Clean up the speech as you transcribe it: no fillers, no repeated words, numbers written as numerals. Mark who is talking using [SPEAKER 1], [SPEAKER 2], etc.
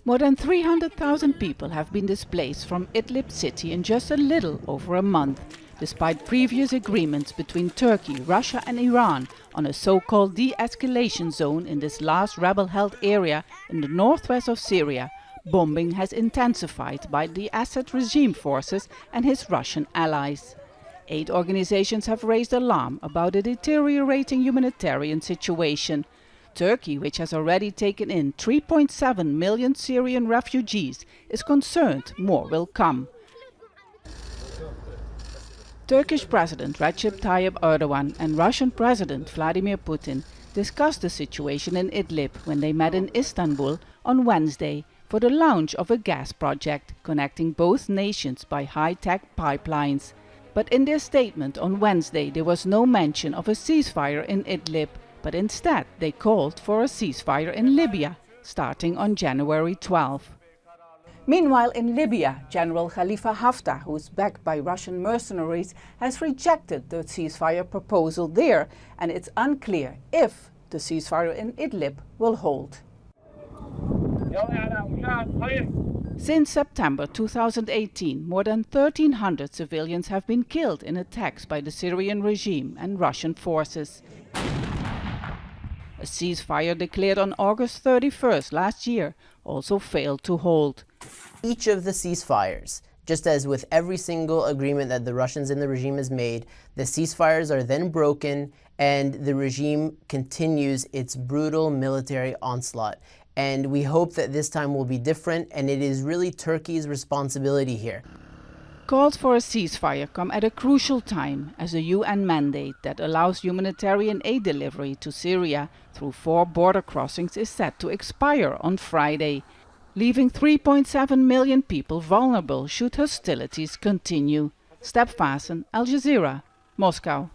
[SPEAKER 1] More than 300,000 people have been displaced from Idlib city in just a little over a month, despite previous agreements between Turkey, Russia and Iran on a so-called de-escalation zone in this last rebel-held area in the northwest of Syria. Bombing has intensified by the Assad regime forces and his Russian allies. Aid organizations have raised alarm about a deteriorating humanitarian situation. Turkey, which has already taken in 3.7 million Syrian refugees, is concerned more will come. Turkish President Recep Tayyip Erdogan and Russian President Vladimir Putin discussed the situation in Idlib when they met in Istanbul on Wednesday for the launch of a gas project connecting both nations by high-tech pipelines. But in their statement on Wednesday there was no mention of a ceasefire in Idlib, but instead they called for a ceasefire in Libya, starting on January 12. Meanwhile, in Libya, General Khalifa Haftar, who is backed by Russian mercenaries, has rejected the ceasefire proposal there, and it's unclear if the ceasefire in Idlib will hold. Since September 2018, more than 1,300 civilians have been killed in attacks by the Syrian regime and Russian forces. A ceasefire declared on August 31st last year also failed to hold.
[SPEAKER 2] Each of the ceasefires, just as with every single agreement that the Russians and the regime has made, the ceasefires are then broken and the regime continues its brutal military onslaught. And we hope that this time will be different, and it is really Turkey's responsibility here.
[SPEAKER 1] Calls for a ceasefire come at a crucial time, as a UN mandate that allows humanitarian aid delivery to Syria through 4 border crossings is set to expire on Friday, leaving 3.7 million people vulnerable should hostilities continue. Vaessen, Al Jazeera, Moscow.